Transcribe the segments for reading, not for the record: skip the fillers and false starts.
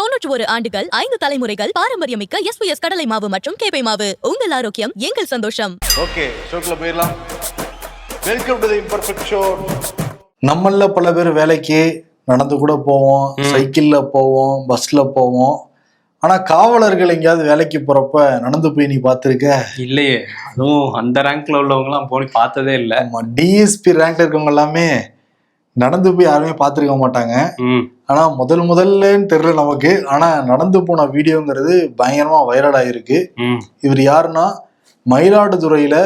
91 ஆண்டுகள் 5 தலைமுறைகள் பாரம்பரியமிக்க SPS கடலை மாவு மற்றும் கேப்பை மாவு. உங்கள் ஆரோக்கியம் எங்கள் சந்தோஷம். ஓகே, ஷோக்குள்ள போயிடலாம். Welcome to the imperfect show. நம்மள பல பேர் வேலைக்கு நடந்து கூட போவோம், சைக்கிள்ல போவோம், பஸ்ல போவோம். ஆனா காவலர்கள் எங்கேயாவது வேலைக்கு போறப்ப நடந்து போய் நீ பாத்துருக்க? இல்லையே. அதுவும் அந்த ரேங்க்ல உள்ளவங்க எல்லாம் போய் பார்த்ததே இல்லை. டிஎஸ்பி ரேங்க்ல இருக்கவங்க எல்லாமே நடந்து போய் யாருமே பார்த்துருக்க மாட்டாங்க. ஆனா முதல்லன்னு தெரியல நமக்கு. ஆனா நடந்து போன வீடியோங்கிறது பயங்கரமா வைரல் ஆயிருக்கு. இவர் யாருன்னா மயிலாடுதுறையில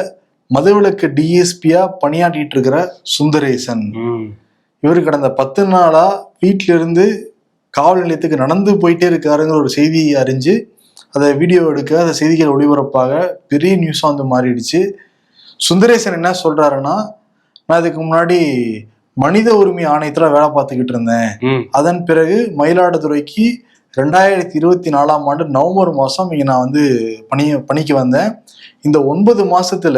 மதுவிலக்கு டிஎஸ்பியா பணியாற்றிட்டு இருக்கிற சுந்தரேசன். இவர் கடந்த 10 நாளா வீட்டில இருந்து காவல் நிலையத்துக்கு நடந்து போயிட்டே இருக்காருங்கிற ஒரு செய்தியை அறிஞ்சு அதை வீடியோ எடுக்க, அந்த செய்திகள் ஒளிபரப்பாக பெரிய நியூஸா வந்து மாறிடுச்சு. சுந்தரேசன் என்ன சொல்றாருன்னா, நான் இதுக்கு முன்னாடி மனித உரிமை ஆணையத்துல வேலை பார்த்துக்கிட்டு இருந்தேன். அதன் பிறகு மயிலாடுதுறைக்கு 2024ஆம் ஆண்டு நவம்பர் மாசம் இங்க நான் வந்து பணிக்கு வந்தேன். இந்த 9 மாசத்துல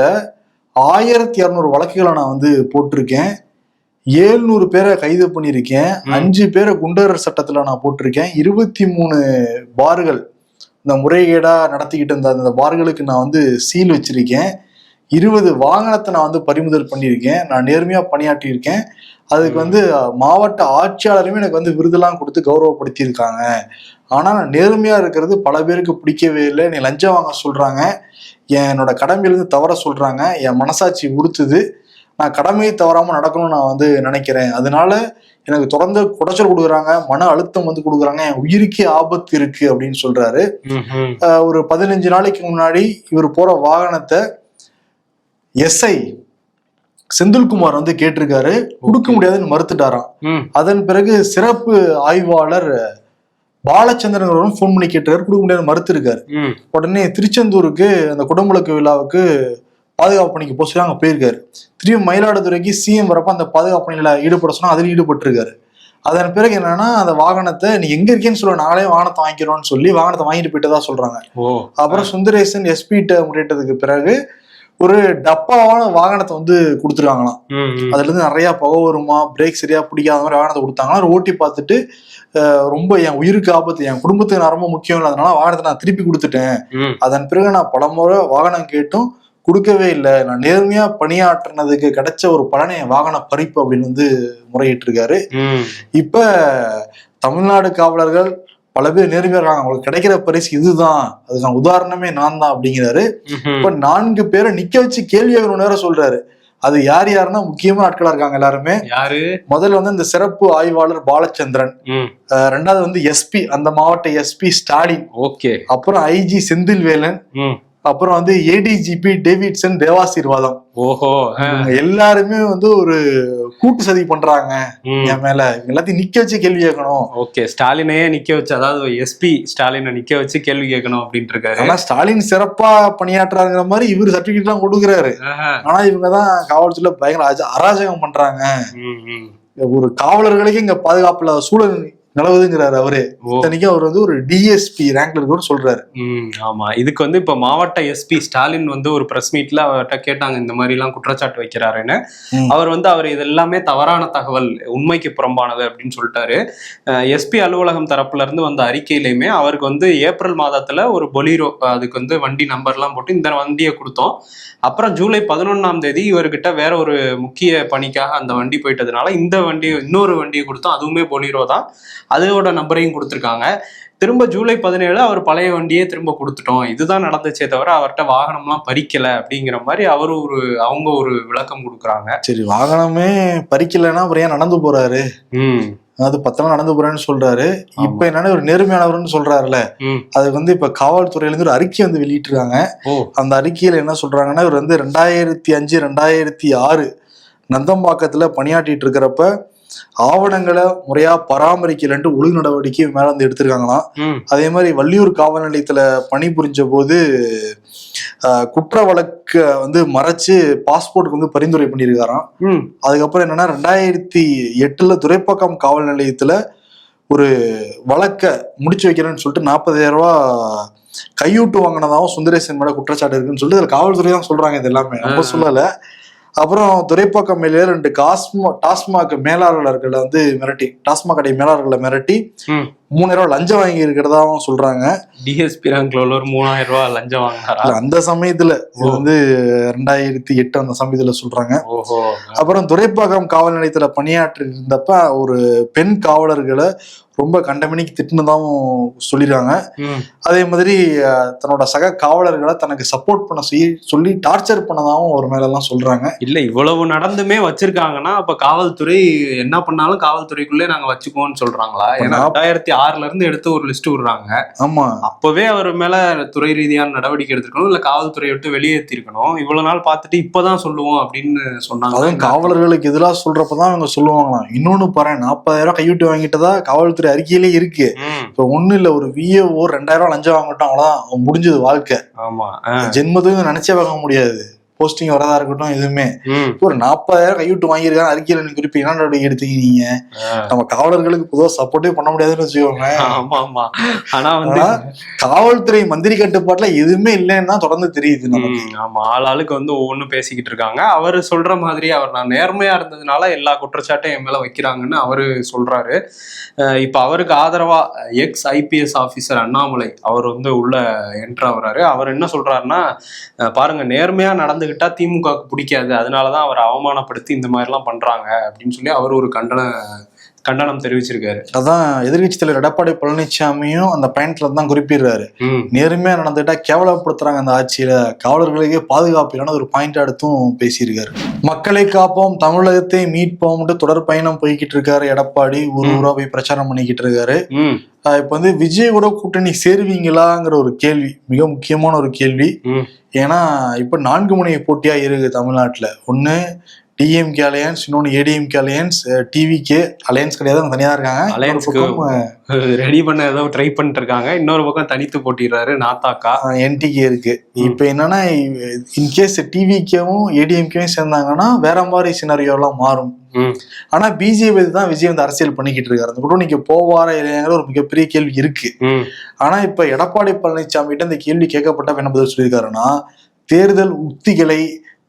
1200 வழக்குகளை நான் வந்து போட்டிருக்கேன். 700 பேரை கைது பண்ணியிருக்கேன். 5 பேரை குண்டர் சட்டத்துல நான் போட்டிருக்கேன். 23 பார்கள், இந்த முறைகேடா நடத்திக்கிட்டு இருந்த அந்த பார்களுக்கு நான் வந்து சீல் வச்சிருக்கேன். 20 வாகனத்தை நான் வந்து பறிமுதல் பண்ணியிருக்கேன். நான் நேர்மையா பணியாற்றியிருக்கேன். அதுக்கு வந்து மாவட்ட ஆட்சியாளருமே எனக்கு வந்து விருதெல்லாம் கொடுத்து கௌரவப்படுத்தியிருக்காங்க. ஆனா நான் நேர்மையா இருக்கிறது பல பேருக்கு பிடிக்கவே இல்லை. நீ லஞ்சம் வாங்க சொல்றாங்க, என்னோட கடமையிலிருந்து தவற சொல்றாங்க, என் மனசாட்சி உறுத்துது. நான் கடமையை தவறாம நடக்கணும்னு நான் வந்து நினைக்கிறேன். அதனால எனக்கு தொடர்ந்து குடைச்சல் கொடுக்குறாங்க, மன அழுத்தம் வந்து கொடுக்குறாங்க, என் உயிருக்கே ஆபத்து இருக்கு அப்படின்னு சொல்றாரு. ஒரு 15 நாளைக்கு முன்னாடி இவர் போற வாகனத்தை எஸ்ஐ செந்தில்குமார் வந்து கேட்டிருக்காரு, கொடுக்க முடியாதுன்னு மறுத்துட்டாராம். அதன் பிறகு சிறப்பு ஆய்வாளர் பாலச்சந்திரன் போன் பண்ணி கேட்டிருக்காரு, கொடுக்க முடியாது மறுத்து இருக்காரு. உடனே திருச்செந்தூருக்கு அந்த குடமுழுக்கு விழாவுக்கு பாதுகாப்பு பணிக்கு போக சொல்லி அங்க போயிருக்காரு. திரும்பி மயிலாடுதுறைக்கு சிஎம் வரப்ப அந்த பாதுகாப்பு பணியில ஈடுபட சொன்னா அதில் ஈடுபட்டு இருக்காரு. அதன் பிறகு என்னன்னா, அந்த வாகனத்தை நீ எங்க இருக்கேன்னு சொல்ல, நாங்களே வாகனத்தை வாங்கிக்கிறோம்னு சொல்லி வாகனத்தை வாங்கிட்டு போயிட்டதா சொல்றாங்க. அப்புறம் சுந்தரேசன் எஸ்பிட்ட முறையிட்டதுக்கு பிறகு ஒரு டப்பாவான வாகனத்தை வந்து கொடுத்துருக்காங்களாம். அதுல இருந்து நிறைய புகை வருமா, பிரேக் சரியா பிடிக்காத மாதிரி வாகனத்தை கொடுத்தாங்கன்னா ஓட்டி பார்த்துட்டு ரொம்ப என் உயிருக்கு ஆபத்து, என் குடும்பத்துக்கு நான் ரொம்ப முக்கியம் இல்லை, அதனால வாகனத்தை நான் திருப்பி கொடுத்துட்டேன். அதன் பிறகு நான் பலமுறை வாகனம் கேட்டும் கொடுக்கவே இல்லை. நான் நேர்மையா பணியாற்றினதுக்கு கிடைச்ச ஒரு பலனை என் வாகன பறிப்பு அப்படின்னு வந்து முறையிட்டு இருக்காரு. இப்ப தமிழ்நாடு காவலர்கள் பல பேர் நேர்மையா இருக்காங்க, அவங்களுக்கு கிடைக்கிற பரிசு இதுதான், அதுக்கான உதாரணமே நான் தான் அப்படிங்கிறாரு. இப்ப 4 பேரை நிக்க வச்சு கேள்வி நேரம் சொல்றாரு. அது யாருன்னா முக்கியமான ஆட்களா இருக்காங்க எல்லாருமே. முதல்ல வந்து இந்த சிறப்பு ஆய்வாளர் பாலச்சந்திரன், ரெண்டாவது வந்து எஸ்பி, அந்த மாவட்ட எஸ்பி ஸ்டாலின், அப்புறம் ஐஜி செந்தில்வேலன், அப்புறம் வந்து ஏடிஜிபி டேவிட்சன் தேவாசீர்வாதம். எல்லாருமே வந்து ஒரு கூட்டு சதி பண்றாங்க என் மேல, எல்லாத்தையும் நிக்க வச்சு கேள்வி கேட்கணும். ஸ்டாலினையே நிக்க வச்சு, அதாவது எஸ்பி ஸ்டாலினை நிக்க வச்சு கேள்வி கேட்கணும் அப்படின்ட்டு இருக்காரு. ஆனா ஸ்டாலின் சிறப்பா பணியாற்றுறாங்கிற மாதிரி இவரு சர்டிபிகேட் எல்லாம் கொடுக்குறாரு. ஆனா இவங்கதான் காவல்துறையில பயங்கர அராஜகம் பண்றாங்க. ஒரு காவலர்களுக்கு இங்க பாதுகாப்புல சூழல் நிலவுதுங்கிறாரு அவரு. இத்தனைக்கும் அவர் வந்து ஒரு டிஎஸ்பி ரேங்க்ல இருக்க சொல்றாரு. ஆமா, இதுக்கு வந்து இப்ப மாவட்ட எஸ்பி ஸ்டாலின் வந்து ஒரு பிரஸ் மீட்ல அவர்கிட்ட கேட்டாங்க, இந்த மாதிரி எல்லாம் குற்றச்சாட்டு வைக்கிறாருன்னு. அவர் இது எல்லாமே தவறான தகவல், உண்மைக்கு புறம்பானது அப்படின்னு சொல்லிட்டாரு. எஸ்பி அலுவலகம் தரப்புல இருந்து வந்த அறிக்கையிலுமே அவருக்கு வந்து ஏப்ரல் மாதத்துல ஒரு பொலீரோ, அதுக்கு வந்து வண்டி நம்பர் எல்லாம் போட்டு இந்த வண்டியை கொடுத்தோம். அப்புறம் ஜூலை 11ஆம் தேதி இவர்கிட்ட வேற ஒரு முக்கிய பணிக்காக அந்த வண்டி போயிட்டதுனால இந்த வண்டி, இன்னொரு வண்டியை கொடுத்தோம், அதுவுமே பொலீரோ தான், அதோட நம்பரையும் கொடுத்துருக்காங்க. திரும்ப ஜூலை 17 அவர் பழைய வண்டியே திரும்ப கொடுத்துட்டோம், இதுதான் நடந்துச்சே தவிர அவர்கிட்ட வாகனம்லாம் பறிக்கல அப்படிங்கிற மாதிரி அவங்க ஒரு விளக்கம் கொடுக்குறாங்க. சரி, வாகனமே பறிக்கலைன்னா அப்புறம் ஏன் நடந்து போறாரு? அது 10 நாள் நடந்து போறேன்னு சொல்றாரு. இப்ப என்னன்னா ஒரு நேர்மையானவர்னு சொல்றாருல, அதுக்கு வந்து இப்ப காவல்துறையில இருந்து ஒரு அறிக்கை வந்து வெளியிட்டிருக்காங்க. அந்த அறிக்கையில என்ன சொல்றாங்கன்னா, இவர் வந்து 2005 2006 நந்தம்பாக்கத்துல பணியாற்றிட்டு இருக்கிறப்ப ஆவணங்களை முறையா பராமரிக்கலன்ட்டு ஒழுங்கு நடவடிக்கை மேல வந்து எடுத்திருக்காங்களாம். அதே மாதிரி வள்ளியூர் காவல் நிலையத்துல பணிபுரிஞ்ச போது குற்ற வழக்க வந்து மறைச்சு பாஸ்போர்ட்டுக்கு வந்து பரிந்துரை பண்ணியிருக்காராம். அதுக்கப்புறம் என்னன்னா 2008 துரைப்பாக்கம் காவல் நிலையத்துல ஒரு வழக்க முடிச்சு வைக்கிறேன்னு சொல்லிட்டு 40,000 ரூபாய் கையூட்டு வாங்கினதாகவும் சுந்தரேசன் மேல குற்றச்சாட்டு இருக்குன்னு சொல்லிட்டு காவல்துறை தான் சொல்றாங்க. இது எல்லாமே நம்ம சொல்லல. அப்புறம் துரைப்பாக்கம் மேலே 2 டாஸ்மாக் மேலாளர்களை வந்து மிரட்டி, டாஸ்மாக் கடை மேலாளர்களை மிரட்டி 3000 ரூபாய் லஞ்சம் வாங்கி இருக்கிறதாவும் சொல்றாங்க. டிஎஸ்பி ரேங்க்ல ஒரு 3000 ரூபாய் லஞ்சம் வாங்கினாரா? அந்த சமயத்துல இது வந்து 2008 அந்த சமயத்துல சொல்றாங்க. அப்புறம் துரைப்பாக்கம் காவல் நிலையத்துல பணியாற்றி இருந்தப்ப ஒரு பெண் காவலர்களை ரொம்ப கண்டமணிக்கு திட்டினதாவும் சொல்லிடுறாங்க. அதே மாதிரி தன்னோட சக காவலர்களை தனக்கு சப்போர்ட் பண்ண சொல்லி டார்ச்சர் பண்ணதாவும் ஒரு மேல எல்லாம் சொல்றாங்க. இல்ல இவ்வளவு நடந்துமே வச்சிருக்காங்கன்னா அப்ப காவல்துறை என்ன பண்ணாலும் காவல்துறைக்குள்ளே நாங்க வச்சுக்கோன்னு சொல்றாங்களா? ஏன்னா 2006ல இருந்து எடுத்து ஒரு லிஸ்ட் விடுறாங்க. ஆமா, அப்பவே அவர் மேல துறை ரீதியான நடவடிக்கை எடுத்திருக்கணும், இல்ல காவல்துறையை விட்டு வெளியேற்றி இருக்கணும். இவ்வளவு நாள் பார்த்துட்டு இப்பதான் சொல்லுவோம் அப்படின்னு சொன்னாங்க. அதுவும் காவலர்களுக்கு எதிராக சொல்றப்பதான் அவங்க சொல்லுவாங்களாம். இன்னொன்னு பாரு, 40,000 ரூபாய் கைவிட்டு வாங்கிட்டதா காவல்துறை அறிக்கையிலே இருக்கு. இப்ப ஒண்ணு இல்ல, ஒரு VAO 2000 ரூபாய் லஞ்சம் வாங்கிட்டோம், அவ்வளவுதான் முடிஞ்சது வாழ்க்கை. ஆமா, ஜென்மத்துக்கு நினைச்சே வாங்க முடியாது. போஸ்டிங் வரதா இருக்கட்டும், எதுவுமே ஒரு 40,000 கைவிட்டு வாங்கியிருக்காங்க. அறிக்கையில நீங்க குறிப்பிட்ட என்ன நடவடிக்கை எடுத்தீங்க? நீங்க நம்ம காவலர்களுக்கு பொதுவாக சப்போர்ட்டே பண்ண முடியாதுன்னு வச்சுக்கோங்க. ஆனா வந்து காவல்துறை மந்திரி கட்டுப்பாட்டுல எதுவுமே இல்லைன்னு தான் தொடர்ந்து தெரியுது நமக்கு. ஆமா, ஆளுக்கு வந்து ஒவ்வொன்றும் பேசிக்கிட்டு இருக்காங்க. அவரு சொல்ற மாதிரி அவர் நான் நேர்மையா இருந்ததுனால எல்லா குற்றச்சாட்டையும் என் மேல வைக்கிறாங்கன்னு அவரு சொல்றாரு. இப்ப அவருக்கு ஆதரவா எக்ஸ் IPS ஆபீசர் அண்ணாமலை அவர் வந்து உள்ள என்ட்ரு ஆகுறாரு. அவர் என்ன சொல்றாருன்னா, பாருங்க நேர்மையா நடந்துகிட்டா திமுகவுக்கு பிடிக்காது, அதனாலதான் அவரை அவமானப்படுத்தி இந்த மாதிரி எல்லாம் பண்றாங்க அப்படின்னு சொல்லி அவர் ஒரு கண்டனம் தெரிவிச்சிருக்காரு. அதான் எதிர்கட்சி தலைவர் எடப்பாடி பழனிசாமியும் அந்த பயணத்துல தான் குறிப்பிடுறாரு. நேர்மையா நடந்துட்டா கேவலப்படுத்துறாங்க அந்த ஆட்சியில, காவலர்களுக்கே பாதுகாப்பு இல்லைன்னு ஒரு பாயிண்ட் எடுத்தும் பேசியிருக்காரு. மக்களை காப்போம், தமிழகத்தை மீட்போம் தொடர் பயணம் போய்கிட்டு இருக்காரு எடப்பாடி. ஊரா போய் பிரச்சாரம் பண்ணிக்கிட்டு இருக்காரு. இப்ப வந்து விஜய் கூட கூட்டணி சேருவீங்களாங்கிற ஒரு கேள்வி, மிக முக்கியமான ஒரு கேள்வி. ஏன்னா இப்ப 4 முனை போட்டியா இருக்கு தமிழ்நாட்டுல. ஒண்ணு DMK அலையன்ஸ், இன்னொன்னு ADMK அலையன்ஸ், TVK அலையன்ஸ் கிடையாது, தனியா இருக்காங்க. ரெடி பண்ண ஏதோ ட்ரை பண்ணிட்டு இருக்காங்க. இன்னொரு பக்கம் தனித்து போட்டிடுறாரு நாத்தாக்கா, NTK இருக்கு. இப்ப என்னன்னா, இன்கேஸ் TVKவும் ADMKவும் சேர்ந்தாங்கன்னா வேற மாதிரி சினாரியோ எல்லாம் மாறும். ஆனா BJP தான் விஜய் வந்து அரசியல் பண்ணிக்கிட்டு இருக்காரு. அந்த கூட்டணிக்கு போவாரா இல்லையாங்கிற ஒரு மிகப்பெரிய கேள்வி இருக்கு. ஆனா இப்ப எடப்பாடி பழனிசாமி கிட்ட இந்த கேள்வி கேட்கப்பட்ட என்ன பதில் சொல்லியிருக்காருன்னா, தேர்தல் உத்திகளை,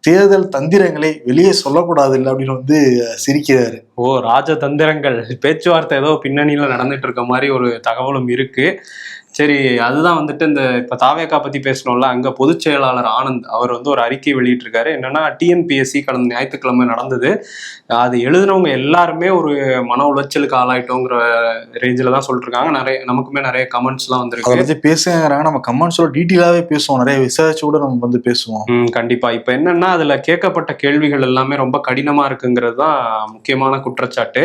தேர்தல் தந்திரங்களை வெளியே சொல்லக்கூடாது இல்லை அப்படின்னு வந்து சிரிக்கிறாரு. ராஜதந்திரங்கள் பேச்சுவார்த்தை ஏதோ பின்னணியில நடந்துட்டு இருக்க மாதிரி ஒரு தகவலும் இருக்கு. சரி, அதுதான் வந்துட்டு இந்த இப்ப தாவேகா பத்தி பேசணும்ல, அங்க பொதுச் செயலாளர் ஆனந்த் அவர் வந்து ஒரு அறிக்கை வெளியிட்டிருக்காரு. என்னன்னா, TNPSC கடந்த ஞாயிற்றுக்கிழமை நடந்தது. அது எழுதினவங்க எல்லாருமே ஒரு மன உளைச்சலுக்கு ஆளாயிட்டோங்கிற ரேஞ்சில தான் சொல்லிட்டு இருக்காங்க. நமக்குமே நிறைய கமெண்ட்ஸ் எல்லாம் வந்திருக்கு. அதை பத்தி பேசுங்கிறாங்க. நம்ம கமெண்ட்ஸோட டீட்டெயிலாவே பேசுவோம், நிறைய விசாரிச்சு கூட நம்ம வந்து பேசுவோம். கண்டிப்பா. இப்ப என்னன்னா, அதுல கேட்கப்பட்ட கேள்விகள் எல்லாமே ரொம்ப கடினமா இருக்குங்கிறது தான் முக்கியமான குற்றச்சாட்டு.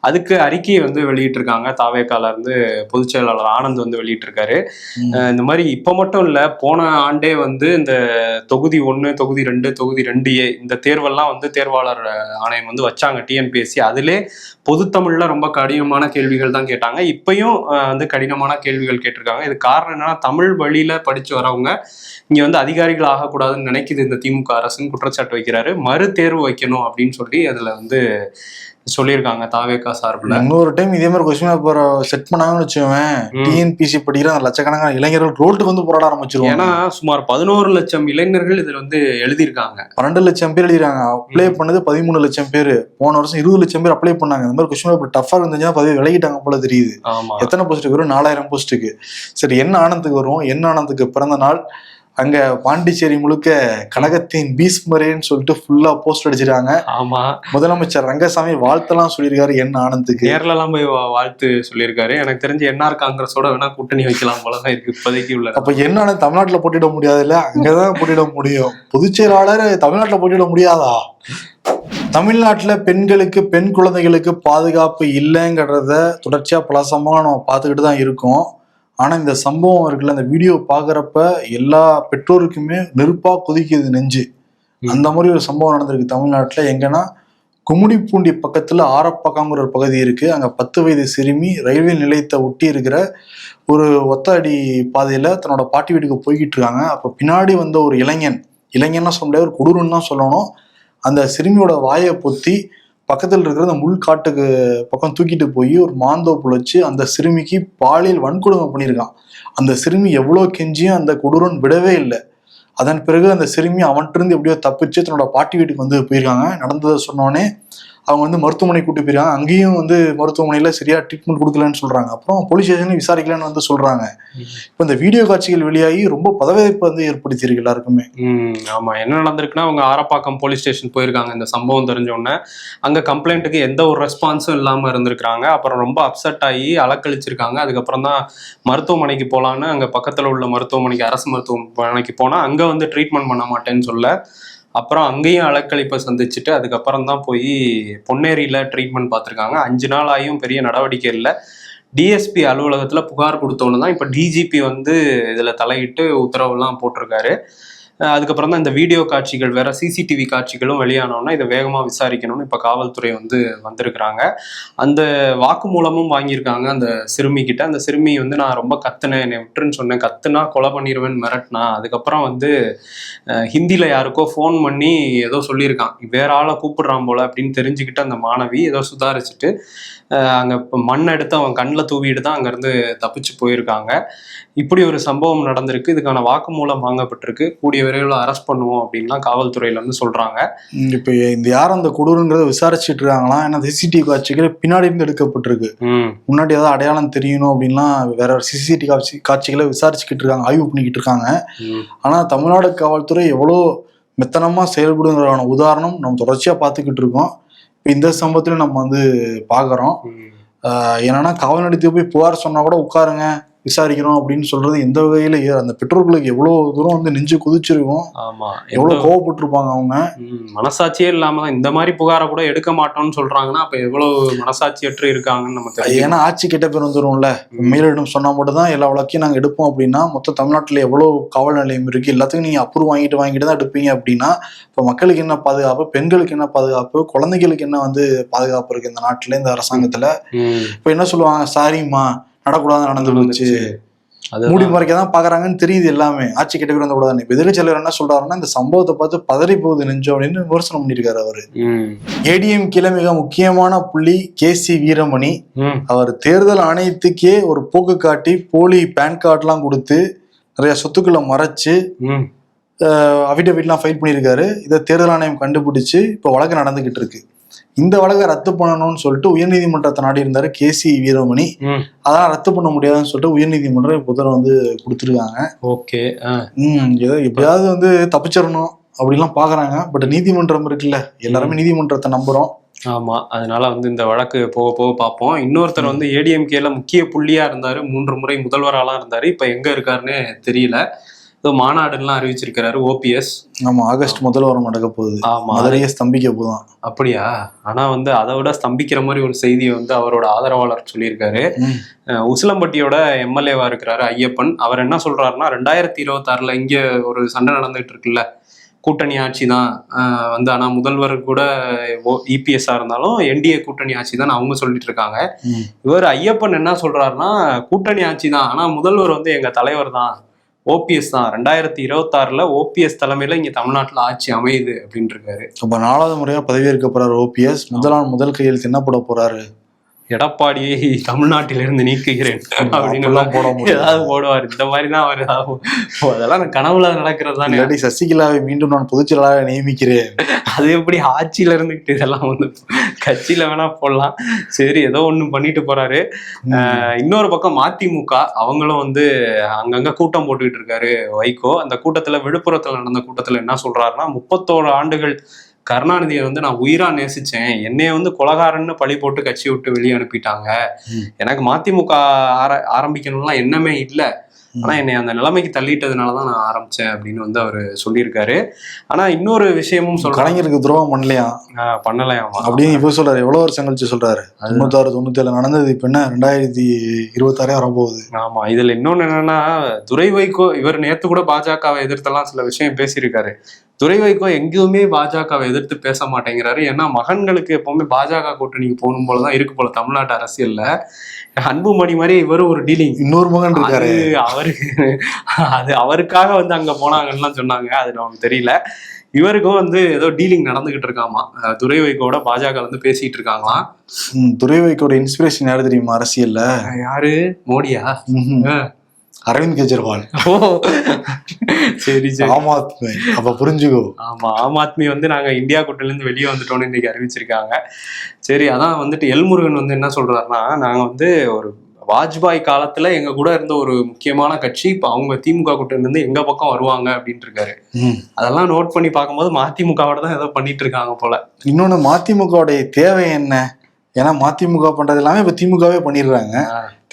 அதுக்கு அறிக்கையை வந்து வெளியிட்டு இருக்காங்க. தாவேகால இருந்து பொதுச் செயலாளர் ஆனந்த் வந்து வெளியிட்டு இருக்காரு. இந்த மாதிரி இப்ப மட்டும் இல்ல, போன ஆண்டே வந்து இந்த தொகுதி 1, தொகுதி 2, தொகுதி 2A இந்த தேர்வெல்லாம் வந்து தேர்வாளர் ஆணையம் வந்து வச்சாங்க TNPSC. அதிலே பொதுத்தமிழ்ல ரொம்ப கடினமான கேள்விகள் தான் கேட்டாங்க. இப்பயும் வந்து கடினமான கேள்விகள் கேட்டிருக்காங்க. இது காரணம் என்னன்னா, தமிழ் வழியில படிச்சு வரவங்க இங்க வந்து அதிகாரிகள் ஆகக்கூடாதுன்னு நினைக்குது இந்த திமுக அரசுன்னு குற்றச்சாட்டு வைக்கிறாரு. மறு தேர்வு வைக்கணும் அப்படின்னு சொல்லி அதுல வந்து சொல்லியிருக்காங்க தாவேகா சார்பில். இன்னொரு டைம் இதே மாதிரி கொஸ்டின் பேப்பர் செட் பண்ணாங்கன்னு வச்சுக்கோவேன், TNPSC படிக்கிற அந்த லட்சக்கணக்கான இளைஞர்கள் ரோட்டுக்கு வந்து போராட ஆரம்பிச்சிருவாங்க. ஏன்னா சுமார் 11 லட்சம் இளைஞர்கள் இதுல வந்து எழுதியிருக்காங்க. 12 லட்சம் பேர் எழுதிருக்காங்க. அப்ளை பண்ணது 13 லட்சம் பேர். போன வருஷம் 20 லட்சம் பேர் அப்ளை பண்ணாங்க. இந்த மாதிரி கொஸ்டின் பேப்பர் டஃபா இருந்துச்சுன்னா பதவி விலகிட்டாங்க போல தெரியுது. எத்தனை போஸ்ட்டுக்கு வரும்? 4000 போஸ்ட்டுக்கு. சரி, என்ன ஆனந்துக்கு வரும்? என்ன ஆனந்துக்கு பிறந்த நாள் அங்க பாண்டிச்சேரி முழுக்க கழகத்தின் பீஸ்மரேன்னு சொல்லிட்டு ஃபுல்லா போஸ்ட் அடிச்சிருக்காங்க. ஆமா, முதலமைச்சர் ரங்கசாமி வாழ்த்தெல்லாம் சொல்லியிருக்காரு என்ன ஆனந்துக்கு. நேர்ல எல்லாம் போய் வாழ்த்து சொல்லியிருக்காரு. எனக்கு தெரிஞ்சு NR காங்கிரஸோட வேணா கூட்டணி வைக்கலாம் போலதான் இருக்கு இப்போதைக்கு உள்ள. அப்ப என்ன ஆனந்த் தமிழ்நாட்டுல போட்டிட முடியாது இல்ல, அங்கதான் போட்டிட முடியும். பொதுச் செயலாளர் தமிழ்நாட்டுல போட்டிட முடியாதா? தமிழ்நாட்டுல பெண்களுக்கு, பெண் குழந்தைகளுக்கு பாதுகாப்பு இல்லைங்கிறத தொடர்ச்சியா பல சம்பவம் நம்ம பார்த்துக்கிட்டு தான் இருக்கோம். ஆனா இந்த சம்பவம் இருக்குல்ல, இந்த வீடியோ பாக்குறப்ப எல்லா பெற்றோருக்குமே நெருப்பா கொதிக்குது நெஞ்சு. அந்த மாதிரி ஒரு சம்பவம் நடந்திருக்கு தமிழ்நாட்டுல. எங்கன்னா, கும்மிடிப்பூண்டி பக்கத்துல ஆரப்பக்கங்கிற ஒரு பகுதி இருக்கு. அங்க 10 வயது சிறுமி ரயில்வே நிலையத்தை ஒட்டி இருக்கிற ஒரு ஒத்த அடி பாதையில தன்னோட பாட்டி வீட்டுக்கு போய்கிட்டு இருக்காங்க. அப்ப பின்னாடி வந்த ஒரு இளைஞன்னா சொல்ல முடியாது, ஒரு கொடூரன்னு தான் சொல்லணும். அந்த சிறுமியோட வாயை பொத்தி பக்கத்தில் இருக்கிற அந்த முள் காட்டுக்கு பக்கம் தூக்கிட்டு போய் ஒரு மாந்தோப்புல வச்சு அந்த சிறுமிக்கு பாலியல் வன்கொடுமை பண்ணியிருக்கான். அந்த சிறுமி எவ்வளோ கெஞ்சியும் அந்த கொடூரன் விடவே இல்லை. அதன் பிறகு அந்த சிறுமி அவன்கிட்ட இருந்து எப்படியோ தப்பிச்சு தன்னோட பாட்டி வீட்டுக்கு வந்து போயிருக்காங்க. நடந்ததை சொன்னோடனே அவங்க வந்து மருத்துவமனை கூட்டு போயிருக்காங்க. அங்கேயும் வந்து மருத்துவமனையில சரியா ட்ரீட்மெண்ட் கொடுக்கலன்னு சொல்றாங்க. அப்புறம் போலீஸ் ஸ்டேஷன்ல விசாரிக்கலன்னு வந்து சொல்றாங்க. இப்போ இந்த வீடியோ காட்சிகள் வெளியாகி ரொம்ப பதவியேற்பு வந்து ஏற்படுத்தியிருக்கு எல்லாருக்குமே. ஆமா, என்ன நடந்திருக்குன்னா அவங்க ஆரப்பாக்கம் போலீஸ் ஸ்டேஷன் போயிருக்காங்க. இந்த சம்பவம் தெரிஞ்ச உடனே அங்க கம்ப்ளைண்ட்டுக்கு எந்த ஒரு ரெஸ்பான்ஸும் இல்லாம இருந்திருக்காங்க. அப்புறம் ரொம்ப அப்செட் ஆகி அலக்கழிச்சிருக்காங்க. அதுக்கப்புறம் தான் மருத்துவமனைக்கு போலான்னு அங்க பக்கத்துல உள்ள மருத்துவமனைக்கு, அரசு மருத்துவமனைக்கு போனா அங்க வந்து ட்ரீட்மெண்ட் பண்ண மாட்டேன்னு சொல்ல, அப்புறம் அங்கேயும் அலக்களிப்பை சந்திச்சுட்டு அதுக்கப்புறம் தான் போய் பொன்னேரியில ட்ரீட்மெண்ட் பார்த்துருக்காங்க. 5 நாள் ஆகியும் பெரிய நடவடிக்கை இல்லை. டிஎஸ்பி அலுவலகத்துல புகார் கொடுத்தோன்னு தான் இப்போ டிஜிபி வந்து இதுல தலையிட்டு உத்தரவுலாம் போட்டிருக்காரு. அதுக்கப்புறம் தான் இந்த வீடியோ காட்சிகள் வேற, சிசிடிவி காட்சிகளும் வெளியானோன்னா இதை வேகமா விசாரிக்கணும்னு இப்ப காவல்துறை வந்து வந்திருக்கிறாங்க. அந்த வாக்குமூலமும் வாங்கியிருக்காங்க அந்த சிறுமி கிட்ட. அந்த சிறுமி வந்து நான் ரொம்ப கத்துனேன், என்னை விட்டுருன்னு சொன்னேன், கத்துனா கொலை பண்ணிடுவேன் மிரட்டினா. அதுக்கப்புறம் வந்து ஹிந்தியில யாருக்கோ ஃபோன் பண்ணி ஏதோ சொல்லியிருக்கான், வேற ஆளை கூப்பிடுறான் போல அப்படின்னு தெரிஞ்சுக்கிட்டு அந்த மாணவி ஏதோ சுதாரிச்சுட்டு அங்க மண் எடுத்து அவன் கண்ணில் தூவிட்டு தான் அங்கேருந்து தப்பிச்சு போயிருக்காங்க. இப்படி ஒரு சம்பவம் நடந்திருக்கு. இதுக்கான வாக்குமூலம் வாங்கப்பட்டிருக்கு. கூடிய விரைவில் அரெஸ்ட் பண்ணுவோம் அப்படின்லாம் காவல்துறையில இருந்து சொல்றாங்க. இப்போ இந்த யார் அந்த கொடூரங்கிறத விசாரிச்சுட்டு இருக்காங்களாம். ஏன்னா சிசிடிவி காட்சிகள் பின்னாடி இருந்து எடுக்கப்பட்டிருக்கு. முன்னாடி ஏதாவது அடையாளம் தெரியணும் அப்படின்லாம் வேற சிசிடிவி காட்சிகளை விசாரிச்சுக்கிட்டு இருக்காங்க, ஆய்வு பண்ணிக்கிட்டு இருக்காங்க. ஆனா தமிழ்நாடு காவல்துறை எவ்வளோ மெத்தனமா செயல்படுங்கிறதான உதாரணம் நம்ம தொடர்ச்சியா பார்த்துக்கிட்டு இருக்கோம். இந்த சம்பவத்திலும் நம்ம வந்து பாக்குறோம். என்னன்னா காவல் நிலையத்துக்கு போய் புகார் சொன்னா கூட உட்காருங்க விசாரிக்கிறோம் அப்படின்னு சொல்றது எந்த வகையில அந்த பெற்றோர்களுக்கு எவ்வளவு தூரம் வந்து நெஞ்சு குதிச்சிருக்கும். ஆமா, எவ்வளவு கோவப்பட்டிருப்பாங்க அவங்க. மனசாட்சியே இல்லாம தான் இந்த மாதிரி புகாரை கூட எடுக்க மாட்டோம்னு சொல்றாங்கன்னா அப்ப எவ்வளவு மனசாட்சியற்று இருக்காங்கன்னு நம்ம தெரியும். ஏன்னா ஆட்சி கெட்ட பேர் வந்துரும்ல. மேலிடம் சொன்னா மட்டும் தான் எல்லா வழக்கையும் நாங்க எடுப்போம் அப்படின்னா மொத்த தமிழ்நாட்டுல எவ்வளவு காவல் நிலையம் இருக்கு, எல்லாத்துக்கும் நீங்க அப்ரூவ் வாங்கிட்டு தான் எடுப்பீங்க அப்படின்னா இப்ப மக்களுக்கு என்ன பாதுகாப்பு, பெண்களுக்கு என்ன பாதுகாப்பு, குழந்தைகளுக்கு என்ன வந்து பாதுகாப்பு இருக்கு இந்த நாட்டுல, இந்த அரசாங்கத்துல? இப்ப என்ன சொல்லுவாங்க, சாரிம்மா நடக்கூடாது, நடந்து போச்சு, மூடி மறைக்கதான் பாக்குறாங்கன்னு தெரியுது. எல்லாமே ஆட்சி கெட்ட பேர் வந்த கூடாது. இப்ப எதிர்கட்சியாளர் என்ன சொல்றாருன்னா இந்த சம்பவத்தை பார்த்து பதறி போகுது நெஞ்சம் அப்படின்னு விமர்சனம் பண்ணியிருக்காரு அவரு. ஏடிஎம்கேல மிக முக்கியமான புள்ளி கேசி வீரமணி. அவர் தேர்தல் ஆணையத்துக்கே ஒரு போக்கு காட்டி போலி பேன் கார்டு எல்லாம் கொடுத்து நிறைய சொத்துக்களை மறைச்சு அஃபிடவிட்லாம் ஃபைல் பண்ணியிருக்காரு. இதை தேர்தல் ஆணையம் கண்டுபிடிச்சு இப்போ வழக்கு நடந்துகிட்டு இருக்கு. இந்த வழக்கை ரத்து பண்ணணும்னு சொல்லிட்டு உயர்நீதிமன்றத்தை நாடி இருந்தாரு கேசி வீரமணி. அதான் ரத்து பண்ண முடியாதுன்னு சொல்லிட்டு உயர்நீதிமன்றம் இப்போ வந்து கொடுத்துருக்காங்க. ஓகே, எப்படியாவது வந்து தப்பிச்சிடணும் அப்படிலாம் பாக்குறாங்க. பட் நீதிமன்றம் இருக்குல்ல, எல்லாருமே நீதிமன்றத்தை நம்புறோம். ஆமா, அதனால வந்து இந்த வழக்கு போக போக பார்ப்போம். இன்னொருத்தர் வந்து ஏடிஎம்கேல முக்கிய புள்ளியா இருந்தாரு, 3 முறை முதல்வராலாம் இருந்தாரு, இப்ப எங்க இருக்காருன்னு தெரியல. மாநாடுலாம் அறிவிச்சிருக்கிறாரு ஓபிஎஸ். ஆமா, ஆகஸ்ட் முதல் வாரம் நடக்க போகுது. ஆமா, அதிலேயே ஸ்தம்பிக்க போதும். அப்படியா? ஆனா வந்து அதை விட ஸ்தம்பிக்கிற மாதிரி ஒரு செய்தியை வந்து அவரோட ஆதரவாளர் சொல்லியிருக்காரு. உசிலம்பட்டியோட எம்எல்ஏவா இருக்கிறாரு ஐயப்பன். அவர் என்ன சொல்றாருன்னா 2026 இங்க ஒரு சண்டை நடந்துகிட்டு இருக்குல்ல, கூட்டணி ஆட்சி தான் வந்து, ஆனா முதல்வர் கூட இபிஎஸ்ஆ இருந்தாலும் என்டிஏ கூட்டணி ஆட்சி தான் அவங்க சொல்லிட்டு இருக்காங்க. இவர் ஐயப்பன் என்ன சொல்றாருன்னா கூட்டணி ஆட்சி தான், ஆனா முதல்வர் வந்து எங்க தலைவர் தான், ஓபிஎஸ் தான். 2026 ஓபிஎஸ் தலைமையில இங்க தமிழ்நாட்டுல ஆட்சி அமையுது அப்படின்னு இருக்காரு. அப்ப 4வது முறையா பதவியேற்க போறாரு ஓபிஎஸ். முதல் கையெழுத்து என்ன போட போறாரு? எடப்பாடியை தமிழ்நாட்டிலிருந்து நீக்குகிறேன் அப்படின்னு ஏதாவது போடுவார். இந்த மாதிரிதான் அவர். அதெல்லாம் கனவுல நடக்கிறது தான். இல்லாட்டி சசிகலாவை மீண்டும் நான் பொதுச்செயலாளராக நியமிக்கிறேன். அது எப்படி ஆட்சியில இருந்துகிட்டு இதெல்லாம் வந்து கட்சியில வேணா போடலாம். சரி, ஏதோ ஒண்ணு பண்ணிட்டு போறாரு. இன்னொரு பக்கம் மதிமுக அவங்களும் வந்து அங்கங்க கூட்டம் போட்டுக்கிட்டு இருக்காரு வைகோ. அந்த கூட்டத்துல, விழுப்புரத்துல நடந்த கூட்டத்துல என்ன சொல்றாருன்னா 31 ஆண்டுகள் கருணாநிதியை வந்து நான் உயிரா நேசிச்சேன், என்னைய வந்து கொலகாரன்னு பழி போட்டு கட்சி விட்டு வெளியே அனுப்பிட்டாங்க, எனக்கு மதிமுக ஆரம்பிக்கணும்லாம் எண்ணமே இல்லை, ஆனா என்னை அந்த நிலைமைக்கு தள்ளிட்டதுனாலதான் நான் ஆரம்பிச்சேன் அப்படின்னு வந்து அவரு சொல்லியிருக்காரு. ஆனா இன்னொரு விஷயமும் சொல்ற, கலைஞருக்கு துரோகம் பண்ணலையாமா அப்படின்னு இப்ப சொல்றாரு. எவ்வளவு வருஷம் கழிச்சு சொல்றாரு. 96 97 நடந்தது, இப்ப என்ன 2026 வரப்போகுது. ஆமா, இதுல இன்னொன்னு என்னன்னா துரை வைகோ இவர் நேத்து கூட பாஜகவை எதிர்த்தெல்லாம் சில விஷயம் பேசியிருக்காரு. துரை வைகோ எங்கேயுமே பாஜகவை எதிர்த்து பேச மாட்டேங்கிறாரு. ஏன்னா மகன்களுக்கு எப்பவுமே பாஜக கூட்டணிக்கு போகணும் போலதான் இருக்கு போல தமிழ்நாட்டு அரசியல்ல. அன்புமணி மாதிரி இவரும் ஒரு டீலிங், இன்னொரு மகன் இருக்காரு அவருக்கு, அது அவருக்காக வந்து அங்க போனாங்கன்னு சொன்னாங்க, அது நமக்கு தெரியல. இவருக்கும் வந்து ஏதோ டீலிங் நடந்துகிட்டு இருக்காமா, துரை வைகோட பாஜக வந்து பேசிட்டு இருக்காங்களாம். துரை வைகோட இன்ஸ்பிரேஷன் யாரு தெரியுமா அரசியல்ல? யாரு? மோடியா? அரவிந்த் கெஜ்ரிவால். ஓ சரி சரி. ஆம் ஆத்மி அப்ப புரிஞ்சுக்கோ. ஆமா, ஆம் ஆத்மி வந்து நாங்க இந்தியா கூட்டணில இருந்து வெளியே வந்துட்டோம்னு இன்னைக்கு அறிவிச்சிருக்காங்க. சரி, அதான் வந்துட்டு எல்முருகன் வந்து என்ன சொல்றாருன்னா, நாங்க வந்து ஒரு வாஜ்பாய் காலத்துல எங்க கூட இருந்த ஒரு முக்கியமான கட்சி இப்ப அவங்க திமுக கூட்டணில இருந்து எங்க பக்கம் வருவாங்க அப்படின்ட்டு இருக்காரு. அதெல்லாம் நோட் பண்ணி பார்க்கும்போது மதிமுகவோட தான் ஏதோ பண்ணிட்டு இருக்காங்க போல. இன்னொன்னு மதிமுகவுடைய தேவை என்ன? ஏன்னா மதிமுக பண்றது எல்லாமே இப்ப திமுகவே பண்ணிடுறாங்க.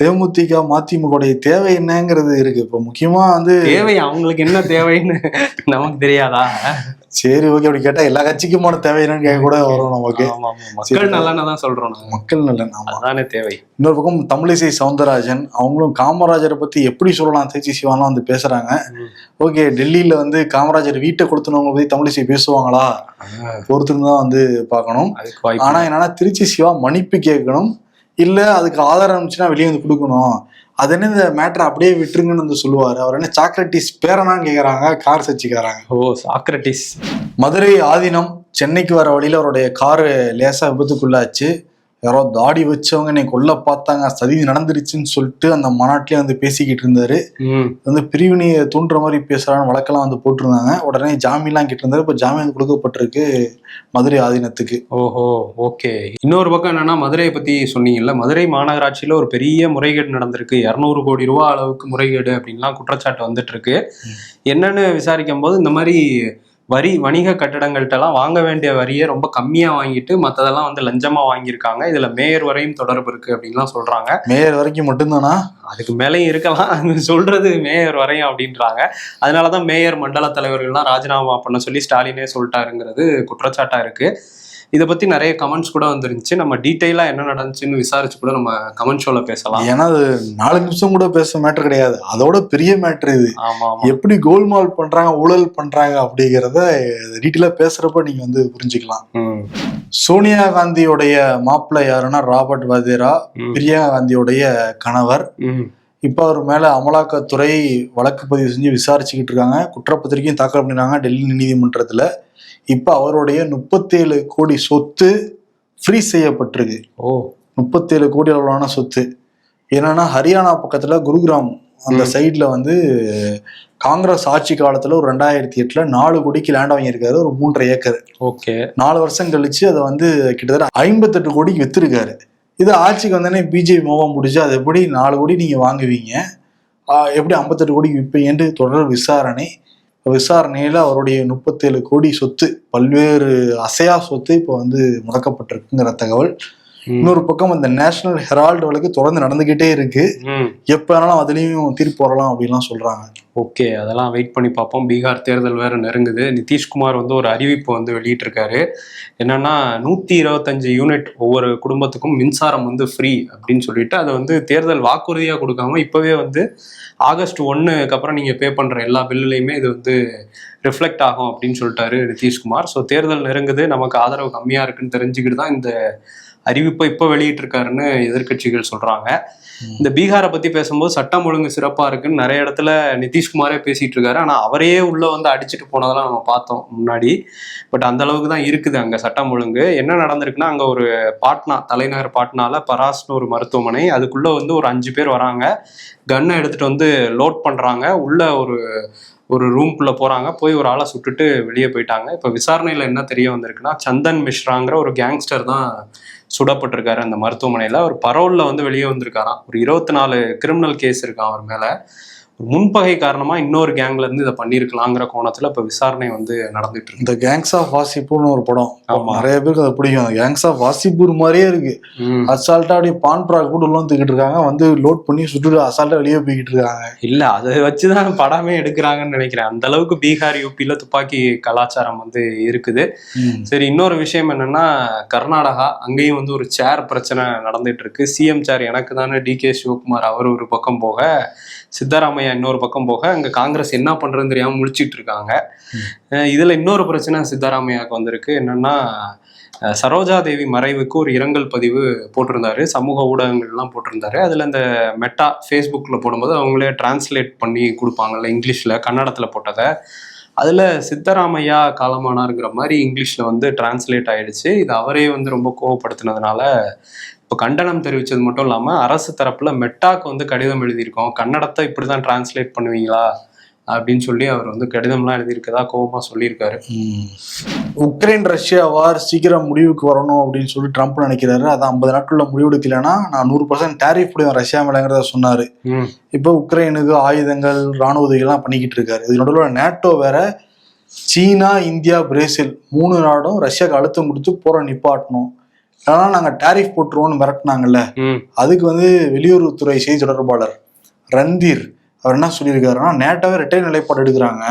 தேமுதிக மதிமுகவுடைய தேவை என்னங்கிறது இருக்கு. இப்ப முக்கியமா வந்து தேவை அவங்களுக்கு என்ன தேவைன்னு நமக்கு தெரியாதா? சரி ஓகே, அப்படி கேட்டா எல்லா கட்சிக்குமான தேவை என்னன்னு கேட்க கூட வரும் நமக்கு. மக்கள் நலன் சொல்றோம், மக்கள் நலன் அதானே தேவை. இன்னொரு பக்கம் தமிழிசை சவுந்தரராஜன் அவங்களும் காமராஜரை பத்தி எப்படி சொல்லலாம் திருச்சி சிவாலாம் வந்து பேசுறாங்க. ஓகே, டெல்லியில வந்து காமராஜர் வீட்டை கொடுத்தனவங்களை பத்தி தமிழிசை பேசுவாங்களா பொறுத்துன்னு தான் வந்து பார்க்கணும். ஆனா என்னன்னா திருச்சி சிவா மன்னிப்பு கேட்கணும், இல்ல அதுக்கு ஆதாரம் இருந்துச்சுன்னா வெளியே வந்து கொடுக்கணும். அது என்ன இந்த மேட்டரை அப்படியே விட்டுருங்கன்னு வந்து சொல்லுவாரு. அவர் என்ன சாக்ரட்டிஸ் பேரனான்னு கேக்குறாங்க, கார் சச்சிக்காராங்க. ஓ சாக்ரட்டிஸ். மதுரை ஆதீனம் சென்னைக்கு வர வழியில அவருடைய காரு லேசா விபத்துக்குள்ளாச்சு. யாரோ தாடி வச்சவங்க என்னை கொல்ல பார்த்தாங்க, சதி நடந்துருச்சுன்னு சொல்லிட்டு அந்த மாநாட்டிலே வந்து பேசிக்கிட்டு இருந்தாரு. வந்து பிரிவினையை தூண்டுற மாதிரி பேசுறான்னு வழக்கெல்லாம் வந்து போட்டிருந்தாங்க. உடனே ஜாமீன்லாம் கேட்டு இருந்தாரு. இப்ப ஜாமீன் கொடுக்கப்பட்டிருக்கு மதுரை ஆதீனத்துக்கு. ஓஹோ ஓகே. இன்னொரு பக்கம் என்னன்னா, மதுரையை பத்தி சொன்னீங்கல்ல, மதுரை மாநகராட்சியில ஒரு பெரிய முறைகேடு நடந்திருக்கு. 200 கோடி ரூபாய் அளவுக்கு முறைகேடு அப்படின்லாம் குற்றச்சாட்டு வந்துட்டு இருக்கு. என்னன்னு விசாரிக்கும் போது இந்த மாதிரி வணிக கட்டடங்கள்ட்ட எல்லாம் வாங்க வேண்டிய வரியை ரொம்ப கம்மியா வாங்கிட்டு மற்றதெல்லாம் வந்து லஞ்சமா வாங்கியிருக்காங்க. இதுல மேயர் வரையும் தொடர்பு இருக்கு அப்படின்லாம் சொல்றாங்க. மேயர் வரைக்கும் மட்டும்தானா? அதுக்கு மேலேயும் இருக்கலாம், சொல்றது மேயர் வரையும் அப்படின்றாங்க. அதனாலதான் மேயர் மண்டல தலைவர்கள்லாம் ராஜினாமா பண்ண சொல்லி ஸ்டாலினே சொல்லிட்டாருங்கிறது குற்றச்சாட்டா இருக்கு. இதை பத்தி நிறைய கமெண்ட்ஸ் கூட வந்துருந்துச்சு. நம்ம டீட்டெயிலா என்ன நடந்துச்சுன்னு விசாரிச்சு கூட நம்ம கமெண்ட் ஷோல பேசலாம். ஏன்னா அது 4 நிமிஷம் கூட பேச மேட்டர் கிடையாது, அதோட பெரிய மேட்டர் இது. ஆமா, எப்படி கோல்மால் பண்றாங்க, ஊழல் பண்றாங்க அப்படிங்கிறத டீட்டெயிலா பேசுறப்ப நீங்க வந்து புரிஞ்சுக்கலாம். சோனியா காந்தியோடைய மாப்பிள்ளை யாருன்னா ராபர்ட் வதேரா, பிரியங்கா காந்தியோடைய கணவர். இப்ப அவர் மேல அமலாக்கத்துறை வழக்கு பதிவு செஞ்சு விசாரிச்சுக்கிட்டு இருக்காங்க. குற்றப்பத்திரிக்கையும் தாக்கல் பண்ணிருக்காங்க டெல்லி நீதிமன்றத்துல. இப்ப அவருடைய 37 கோடி சொத்து ஃப்ரீஸ் செய்யப்பட்டிருக்கு. 37 கோடி அளவான சொத்து. என்னன்னா ஹரியானா பக்கத்துல குருகிராம் அந்த சைட்ல வந்து காங்கிரஸ் ஆட்சி காலத்துல ஒரு 2008 4 கோடிக்கு லேண்ட் வாங்கியிருக்காரு, ஒரு 3.5 ஏக்கர். ஓகே, 4 வருஷம் கழிச்சு அதை வந்து கிட்டத்தட்ட 58 கோடிக்கு வித்திருக்காரு. இது ஆட்சிக்கு வந்தோடனே பிஜேபி மோகம் முடிச்சு அது எப்படி 4 கோடி நீங்க வாங்குவீங்க, எப்படி 58 கோடிக்கு விற்பீங்கன்னு தொடர் விசாரணையில அவருடைய 37 கோடி சொத்து, பல்வேறு அசையா சொத்து இப்போ வந்து முடக்கப்பட்டிருக்குங்கிற தகவல். இன்னொரு பக்கம் இந்த நேஷனல் ஹெரால்டு வழக்கு தொடர்ந்து நடந்துகிட்டே இருக்கு. எப்ப வேணாலும் அதுலயும் தீர்ப்பு வரலாம் அப்படின்லாம் சொல்றாங்க. ஓகே, அதெல்லாம் வெயிட் பண்ணி பார்ப்போம். பீகார் தேர்தல் வேற நெருங்குது. நிதிஷ்குமார் வந்து ஒரு அறிவிப்பு வந்து வெளியிட்டிருக்காரு. என்னன்னா 125 யூனிட் ஒவ்வொரு குடும்பத்துக்கும் மின்சாரம் வந்து ஃப்ரீ அப்படின்னு சொல்லிட்டு அதை வந்து தேர்தல் வாக்குறுதியா கொடுக்காம இப்பவே வந்து ஆகஸ்ட் 1க்கு அப்புறம் நீங்க பே பண்ற எல்லா பில்லுலையுமே இது வந்து ரிஃப்ளெக்ட் ஆகும் அப்படின்னு சொல்லிட்டாரு நிதிஷ்குமார். ஸோ தேர்தல் நெருங்குது, நமக்கு ஆதரவு கம்மியா இருக்குன்னு தெரிஞ்சுக்கிட்டு தான் இந்த அறிவிப்பை இப்போ வெளியிட்டிருக்காருன்னு எதிர்கட்சிகள் சொல்றாங்க. இந்த பீகாரை பத்தி பேசும்போது சட்டம் ஒழுங்கு சிறப்பா இருக்குன்னு நிறைய இடத்துல நிதிஷ்குமாரே பேசிட்டு இருக்காரு. ஆனா அவரையே உள்ள வந்து அடிச்சுட்டு போனதெல்லாம் நம்ம பார்த்தோம் முன்னாடி. பட் அந்த அளவுக்கு தான் இருக்குது அங்க சட்டம் ஒழுங்கு. என்ன நடந்திருக்குன்னா, அங்க ஒரு பாட்னா, தலைநகர் பாட்னால பராஸ்னு ஒரு மருத்துவமனை, அதுக்குள்ள வந்து ஒரு 5 பேர் வராங்க, கன்னை எடுத்துட்டு வந்து லோட் பண்றாங்க, உள்ள ஒரு ரூம்குள்ள போறாங்க, போய் ஒரு ஆளை சுட்டுட்டு வெளியே போயிட்டாங்க. இப்ப விசாரணையில என்ன தெரிய வந்திருக்குன்னா, சந்தன் மிஸ்ராங்கிற ஒரு கேங்ஸ்டர் தான் சுடப்பட்டிருக்காரு அந்த மருத்துவமனையில. அவர் பரோல்ல வந்து வெளியே வந்திருக்காராம். ஒரு 24 கிரிமினல் கேஸ் இருக்கான் அவர் மேல. முன்பகை காரணமா இன்னொரு கேங்ல இருந்து இதை பண்ணிருக்கலாங்கிற கோணத்துல இப்ப விசாரணை வந்து நடந்துட்டு இருக்கு. இந்த கேங்ஸ் ஆஃப் வாசிப்பூர்னு ஒரு படம், நிறைய பேருக்கு அது பிடிக்கும். கேங்ஸ் ஆஃப் வாசிப்பூர் மாதிரியே இருக்கு. அசால்ட்டா அப்படியே பான் ப்ராக் கூட உள்ள தூக்கிட்டு இருக்காங்க, வந்து லோட் பண்ணி சுட்டு அசால்ட்டா வெளியே போய்கிட்டு இருக்காங்க. இல்ல, அதை வச்சுதான் படமே எடுக்கிறாங்கன்னு நினைக்கிறேன். அந்த அளவுக்கு பீகார் யூபியில துப்பாக்கி கலாச்சாரம் வந்து இருக்குது. சரி, இன்னொரு விஷயம் என்னன்னா, கர்நாடகா அங்கேயும் வந்து ஒரு சேர் பிரச்சனை நடந்துட்டு இருக்கு. சிஎம் சேர் எனக்கு தானே டிகே சிவகுமார் அவர் ஒரு பக்கம் போக, சித்தராமையா இன்னொரு பக்கம் போக, அங்க காங்கிரஸ் என்ன பண்றதுன்னு தெரியாம முழிச்சிட்டு இருக்காங்க. இதுல இன்னொரு பிரச்சனை சித்தராமையாவுக்கு வந்திருக்கு. என்னன்னா, சரோஜா தேவி மறைவுக்கு ஒரு இரங்கல் பதிவு போட்டிருந்தாரு, சமூக ஊடகங்கள்லாம் போட்டிருந்தாரு. அதுல இந்த மெட்டா ஃபேஸ்புக்ல போடும்போது அவங்களே டிரான்ஸ்லேட் பண்ணி கொடுப்பாங்கல்ல, இங்கிலீஷ்ல கன்னடத்துல போட்டதை, அதுல சித்தராமையா காலமானாருங்கிற மாதிரி இங்கிலீஷ்ல வந்து டிரான்ஸ்லேட் ஆயிடுச்சு. இது அவரே வந்து ரொம்ப கோவப்படுத்தினதுனால இப்ப இப்போ கண்டனம் தெரிவித்தது மட்டும் இல்லாமல் அரசு தரப்புல மெட்டாக்கு வந்து கடிதம் எழுதியிருக்கோம், கன்னடத்தை இப்படிதான் டிரான்ஸ்லேட் பண்ணுவீங்களா அப்படின்னு சொல்லி அவர் வந்து கடிதம்லாம் எழுதியிருக்கதா கோபமா சொல்லியிருக்காரு. உக்ரைன் ரஷ்யா வார் சீக்கிரம் முடிவுக்கு வரணும் அப்படின்னு சொல்லி ட்ரம்ப் நினைக்கிறாரு. அதான் 50 நாட்கள்ல முடிவெடுக்கலைன்னா நான் 100% டேரிஃப் போடுவேன் ரஷ்யா மேலங்கிறத சொன்னாரு. இப்போ உக்ரைனுக்கு ஆயுதங்கள் ராணுவ உதவிகள்லாம் பண்ணிக்கிட்டு இருக்காரு. இது நடுவில் நேட்டோ வேற சீனா இந்தியா பிரேசில் 3 நாடும் ரஷ்யாவுக்கு அழுத்தம் கொடுத்து போற நிப்பாட்டணும், ஏன்னா நாங்க டேரிஃப் போட்டுருவோம்னு மிரட்டினாங்கல்ல. அதுக்கு வந்து வெளியுறவுத்துறை செய்தி தொடர்பாளர் ரந்தீர் அவர் என்ன சொல்லியிருக்காருன்னா, நேட்டோவே ரிட்டைன் நிலைப்பாடு எடுக்கிறாங்க,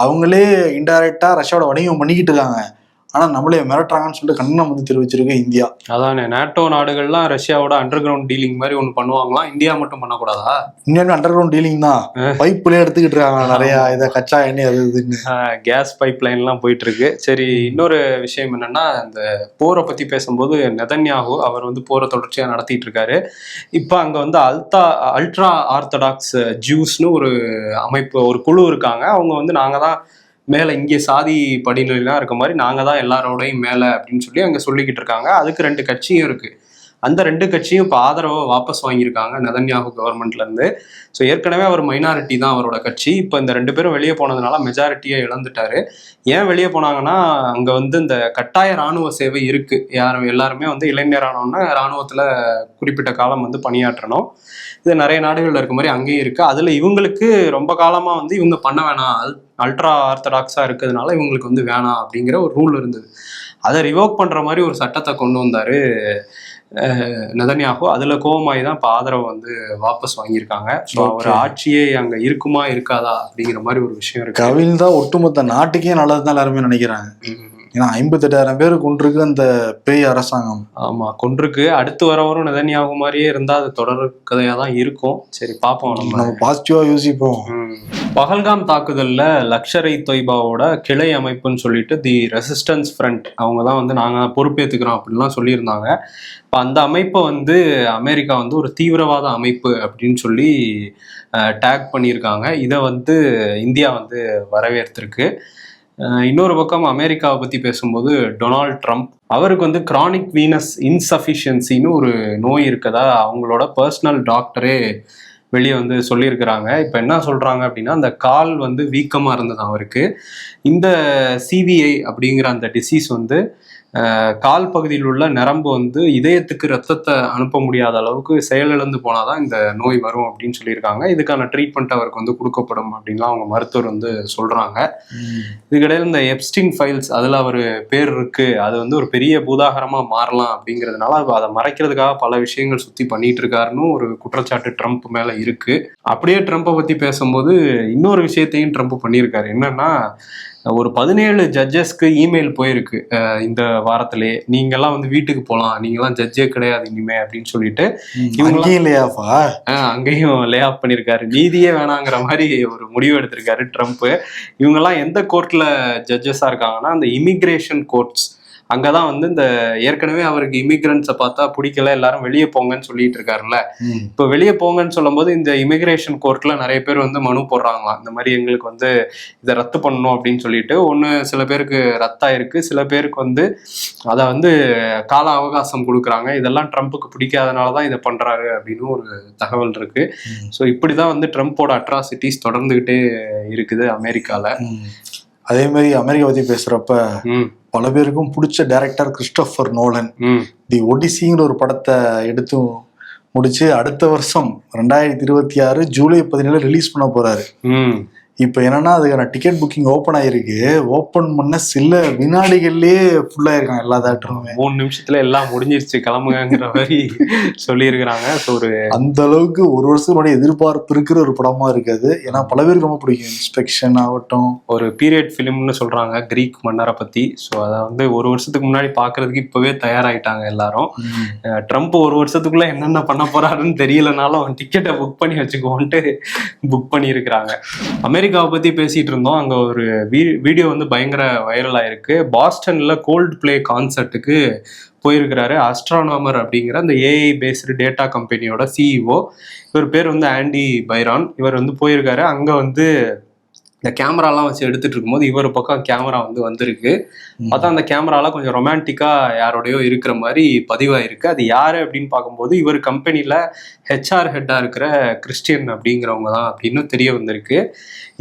அவங்களே இன்டைரக்டா ரஷ்யாவோட வணிகம் பண்ணிக்கிட்டு இருக்காங்க, ஆனா நம்மளே மிரட்டுறாங்கன்னு சொல்லிட்டு கண்டனம் வந்து தெரிவிச்சிருக்கு இந்தியா. அதானே நேட்டோ நாடுகள்லாம் ரஷ்யாவோட அண்டர் கிரவுண்ட் டீலிங் மாதிரி ஒண்ணு பண்ணுவாங்களாம், இந்தியா மட்டும் பண்ணக்கூடாதா? இந்தியாவுமே அண்டர் கிரவுண்ட் டீலிங் தான், பைப்புலயே எடுத்துக்கிட்டு இருக்காங்க நிறைய இதை கச்சா எண்ணெய் அது இதுன்னு கேஸ் பைப் லைன் எல்லாம் போயிட்டு இருக்கு. சரி, இன்னொரு விஷயம் என்னன்னா, இந்த போரை பத்தி பேசும்போது நெதன்யாகு அவர் வந்து போரை தொடர்ச்சியா நடத்திட்டு இருக்காரு. இப்ப அங்க வந்து அல்ட்ரா ஆர்த்தடாக்ஸ் ஜூஸ்னு ஒரு அமைப்பு, ஒரு குழு இருக்காங்க. அவங்க வந்து நாங்க தான் மேலே இங்கே சாதி படிநிலாம் இருக்க மாதிரி நாங்கள் தான் எல்லாரோடையும் மேலே அப்படின்னு சொல்லி அங்கே சொல்லிக்கிட்டு இருக்காங்க. அதுக்கு 2 கட்சியும் இருக்குது. அந்த 2 கட்சியும் இப்போ ஆதரவை வாபஸ் வாங்கியிருக்காங்க நெதன்யாகு கவர்மெண்ட்லேருந்து. ஸோ ஏற்கனவே அவர் மைனாரிட்டி தான் அவரோட கட்சி. இப்போ இந்த 2 பேரும் வெளியே போனதுனால மெஜாரிட்டியை இழந்துட்டாரு. ஏன் வெளியே போனாங்கன்னா, அங்கே வந்து இந்த கட்டாய இராணுவ சேவை இருக்குது. எல்லாருமே வந்து இளைஞரானோன்னா இராணுவத்தில் குறிப்பிட்ட காலம் வந்து பணியாற்றணும். இது நிறைய நாடுகளில் இருக்க மாதிரி அங்கேயும் இருக்குது. அதில் இவங்களுக்கு ரொம்ப காலமாக வந்து இவங்க பண்ண வேணாம், அல்ட்ரா ஆர்த்தடாக்ஸாக இருக்கிறதுனால இவங்களுக்கு வந்து வேணாம் அப்படிங்கிற ஒரு ரூல் இருந்தது. அதை ரிவோக் பண்ணுற மாதிரி ஒரு சட்டத்தை கொண்டு வந்தார் நெதன்யாகு. அதில் கோபமாகி தான் இப்போ ஆதரவை வந்து வாபஸ் வாங்கியிருக்காங்க. ஸோ அவர் ஆட்சியே அங்கே இருக்குமா இருக்காதா அப்படிங்கிற மாதிரி ஒரு விஷயம் இருக்கு. கவிழ் தான் ஒட்டுமொத்த நாட்டுக்கே நல்லதுதான் எல்லாருமே நினைக்கிறாங்க. ஏன்னா 58,000 பேர் கொண்டிருக்கு அந்த பேய் அரசாங்கம். ஆமா, கொண்டிருக்கு. அடுத்து வரவரும் நெதன்யாகு மாதிரியே இருந்தா அது தொடர் கதையா தான் இருக்கும். சரி, பார்ப்போம். நம்ம பாசிட்டிவா யோசிப்போம். பஹல்காம் தாக்குதல்ல லஷ்கர் இ தொய்பாவோட கிளை அமைப்புன்னு சொல்லிட்டு தி ரெசிஸ்டன்ஸ் ஃப்ரண்ட் அவங்க தான் வந்து நாங்க பொறுப்பேற்றுக்கிறோம் அப்படின்லாம் சொல்லியிருந்தாங்க. இப்போ அந்த அமைப்பை வந்து அமெரிக்கா வந்து ஒரு தீவிரவாத அமைப்பு அப்படின்னு சொல்லி டேக் பண்ணியிருக்காங்க. இதை வந்து இந்தியா வந்து வரவேற்றிருக்கு. இன்னொரு பக்கம் அமெரிக்காவை பற்றி பேசும்போது டொனால்ட் ட்ரம்ப் அவருக்கு வந்து கிரானிக் வீனஸ் இன்சஃபிஷியன்சின்னு ஒரு நோய் இருக்கதா அவங்களோட பர்சனல் டாக்டரே வெளியே வந்து சொல்லியிருக்கிறாங்க. இப்போ என்ன சொல்கிறாங்க அப்படின்னா, அந்த கால் வந்து வீக்கமாக இருந்தது அவருக்கு. இந்த சிவிஐ அப்படிங்கிற அந்த டிசீஸ் வந்து கால் பகுதியில் உள்ள நரம்பு வந்து இதயத்துக்கு ரத்தத்தை அனுப்ப முடியாத அளவுக்கு செயலிழந்து போனாதான் இந்த நோய் வரும் அப்படின்னு சொல்லியிருக்காங்க. இதுக்கான ட்ரீட்மெண்ட் அவருக்கு வந்து கொடுக்கப்படும் அப்படின்லாம் அவங்க மருத்துவர் வந்து சொல்றாங்க. இதுக்கிடையில இந்த எப்ஸ்டின் ஃபைல்ஸ் அதில் அவர் பேர் இருக்கு, அது வந்து ஒரு பெரிய பூதாகரமா மாறலாம் அப்படிங்கிறதுனால அதை மறைக்கிறதுக்காக பல விஷயங்கள் சுத்தி பண்ணிட்டு இருக்காருன்னு ஒரு குற்றச்சாட்டு ட்ரம்ப் மேல இருக்கு. அப்படியே ட்ரம்ப்பை பத்தி பேசும்போது இன்னொரு விஷயத்தையும் ட்ரம்ப் பண்ணியிருக்காரு. என்னன்னா, ஒரு 17 ஜட்ஜஸ்க்கு இமெயில் போயிருக்கு இந்த வாரத்திலே, நீங்கெல்லாம் வந்து வீட்டுக்கு போகலாம், நீங்கெல்லாம் ஜட்ஜே கிடையாது இனிமே அப்படின்னு சொல்லிட்டு அங்கேயும் லே ஆஃப் பண்ணியிருக்காரு. நீதியே வேணாங்கிற மாதிரி ஒரு முடிவு எடுத்திருக்காரு ட்ரம்ப். இவங்கெல்லாம் எந்த கோர்ட்ல ஜட்ஜஸா இருக்காங்கன்னா, அந்த இமிகிரேஷன் கோர்ட்ஸ். அங்கதான் வந்து இந்த ஏற்கனவே அவருக்கு இமிகிரன்ஸை பார்த்தா பிடிக்கல, எல்லாரும் வெளியே போங்கன்னு சொல்லிட்டு இருக்காருல்ல. இப்போ வெளியே போங்கன்னு சொல்லும் போது இந்த இமிகிரேஷன் கோர்ட்ல நிறைய பேர் வந்து மனு போடுறாங்களாம், இந்த மாதிரி எங்களுக்கு வந்து இதை ரத்து பண்ணணும் அப்படின்னு சொல்லிட்டு. சில பேருக்கு ரத்தாயிருக்கு, சில பேருக்கு வந்து அதை வந்து கால அவகாசம் கொடுக்குறாங்க. இதெல்லாம் ட்ரம்ப்புக்கு பிடிக்காதனாலதான் இதை பண்றாரு அப்படின்னு ஒரு தகவல் இருக்கு. ஸோ இப்படிதான் வந்து ட்ரம்ப்போட அட்ராசிட்டிஸ் தொடர்ந்துகிட்டே இருக்குது அமெரிக்கால. அதே மாதிரி அமெரிக்கா பத்தி பேசுறப்ப பல பேருக்கும் பிடிச்ச டைரக்டர் கிறிஸ்டோபர் நோலன் தி ஒடிசிங்கிற ஒரு படத்தை எடுத்து முடிச்சு அடுத்த வருஷம் 2026 ஜூலை 17 ரிலீஸ் பண்ண போறாரு. இப்போ என்னன்னா, அதுக்கான டிக்கெட் புக்கிங் ஓப்பன் ஆயிருக்கு. ஓப்பன் பண்ண சில வினாடிகள்லயே ஃபுல்லா இருக்காங்க எல்லா தேட்டருமே. 3 நிமிஷத்துல எல்லாம் முடிஞ்சிருச்சு, கிளம்புங்கிற மாதிரி சொல்லியிருக்கிறாங்க. அந்த அளவுக்கு ஒரு வருஷத்தோட எதிர்பார்ப்பு இருக்கிற ஒரு படமா இருக்காது. ஏன்னா பல பேருக்கு ரொம்ப பிடிக்கும். இன்ஸ்பெக்ஷன் ஆகட்டும், ஒரு பீரியட் ஃபிலிம்னு சொல்றாங்க கிரீக் மன்னரை பத்தி. ஸோ அதை வந்து ஒரு வருஷத்துக்கு முன்னாடி பாக்குறதுக்கு இப்பவே தயாராயிட்டாங்க எல்லாரும். ட்ரம்ப் ஒரு வருஷத்துக்குள்ள என்னென்ன பண்ண போறாருன்னு தெரியலனாலும் டிக்கெட்டை புக் பண்ணி வச்சுக்கோன்ட்டு புக் பண்ணி இருக்கிறாங்க. அமெரிக்காவை பத்தி பேசிட்டு இருந்தோம். அங்க ஒரு வீடியோ வந்து பயங்கர வைரல் ஆயிருக்கு. பாஸ்டன்ல கோல்ட் பிளே கான்சர்ட்டுக்கு போயிருக்கிறாரு அஸ்ட்ரானாமர் அப்படிங்கிற அந்த ஏஐ பேஸ்டு டேட்டா கம்பெனியோட சிஇஓ. இவர் பேர் வந்து ஆண்டி பைரான். இவர் வந்து போயிருக்காரு. அங்க வந்து இந்த கேமராலாம் வச்சு எடுத்துட்டு இருக்கும்போது இவர் பக்கம் கேமரா வந்திருக்கு. பார்த்தா அந்த கேமரால கொஞ்சம் ரொமான்டிக்கா யாரோடையோ இருக்கிற மாதிரி பதிவாயிருக்கு. அது யாரு அப்படின்னு பார்க்கும்போது இவர் கம்பெனில ஹெச்ஆர் ஹெட்டா இருக்கிற கிறிஸ்டியன் அப்படிங்கிறவங்க தான் அப்படின்னு தெரிய வந்திருக்கு.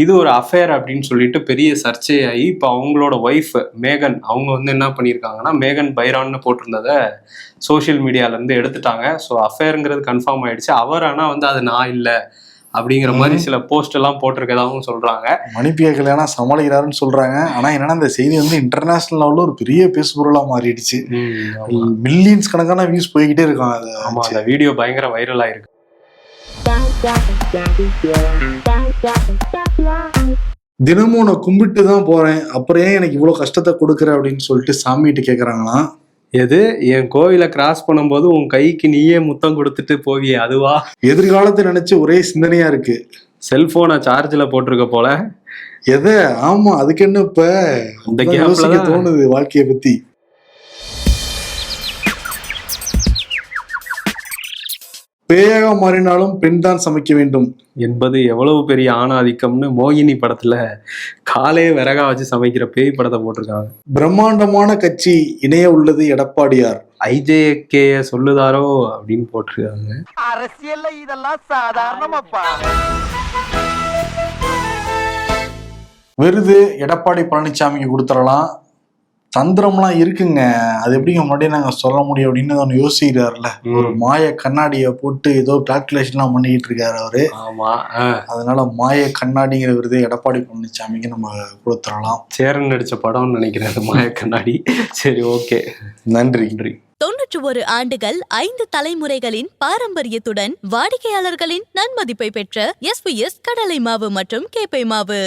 இது ஒரு அஃபேர் அப்படின்னு சொல்லிட்டு பெரிய சர்ச்சையாகி இப்போ அவங்களோட ஒய்ஃப் மேகன் அவங்க என்ன பண்ணியிருக்காங்கன்னா மேகன் பைரான்னு போட்டிருந்ததை சோஷியல் மீடியாலேருந்து எடுத்துட்டாங்க. ஸோ அஃபேருங்கிறது கன்ஃபார்ம் ஆயிடுச்சு. அவர் ஆனால் அது நான் இல்லை அப்படிங்கிற மாதிரி சில போஸ்ட் எல்லாம் போட்டிருக்கதாகவும் சொல்றாங்க. மணிப்பியா கல்யாணம் சமாளிக்கிறாருன்னு சொல்றாங்க. ஆனா என்னன்னா இந்த செய்தி இன்டர்நேஷனல் லெவல்ல ஒரு பெரிய பேசுபொருளா மாறிடுச்சு. மில்லியன்ஸ் கணக்கான வியூஸ் போய்கிட்டே இருக்கும். ஆமா, அந்த வீடியோ பயங்கர வைரல் ஆயிருக்கு. தினமும் நான் கும்பிட்டு தான் போறேன், அப்புறம் ஏன் எனக்கு இவ்வளவு கஷ்டத்தை கொடுக்குற அப்படின்னு சொல்லிட்டு சாமிகிட்ட கேக்குறாங்களாம். எது, என் கோவில கிராஸ் பண்ணும்போது உன் கைக்கு நீயே முத்தம் கொடுத்துட்டு போவியே அதுவா? எதிர்காலத்தை நினைச்சு ஒரே சிந்தனையா இருக்கு. செல்போனை சார்ஜ்ல போட்டிருக்க போல. எதை? ஆமா, அதுக்கு என்ன இப்ப இந்த கேப்ல தோணுது வாழ்க்கைய பத்தி. பேயாக மாறினாலும் பெண் தான் சமைக்க வேண்டும் என்பது எவ்வளவு பெரிய ஆணாதிக்கம்னு மோகினி படத்துல காலே விறகா வச்சு சமைக்கிற பேய் படத்தை போட்டிருக்காங்க. பிரம்மாண்டமான கட்சி இணைய உள்ளது எடப்பாடியார். IJK சொல்லுதாரோ அப்படின்னு போட்டிருக்காங்க. அரசியல்ல இதெல்லாம் சாதாரணமாப்பா. விருது எடப்பாடி பழனிசாமிக்கு கொடுத்துடலாம். தந்திரம்லாம் இருக்குங்க, அது எப்படிங்க முன்னாடியே நாங்க சொல்ல முடியும் அப்படின்னு ஒன்று யோசிக்கிறாருல. ஒரு மாய கண்ணாடியை போட்டு ஏதோ கால்குலேஷன்லாம் பண்ணிக்கிட்டு இருக்காரு அவரு. ஆமா, அதனால மாய கண்ணாடிங்கிற விருது எடப்பாடி பழனிசாமிக்கு நம்ம கொடுத்துடலாம். சேரன் நடிச்ச படம்னு நினைக்கிறேன் மாய கண்ணாடி. சரி, ஓகே, நன்றி. 91 ஆண்டுகள் 5 தலைமுறைகளின் பாரம்பரியத்துடன் வாடிக்கையாளர்களின் நன்மதிப்பை பெற்ற SVS கடலை மாவு மற்றும் கேப்பை மாவு.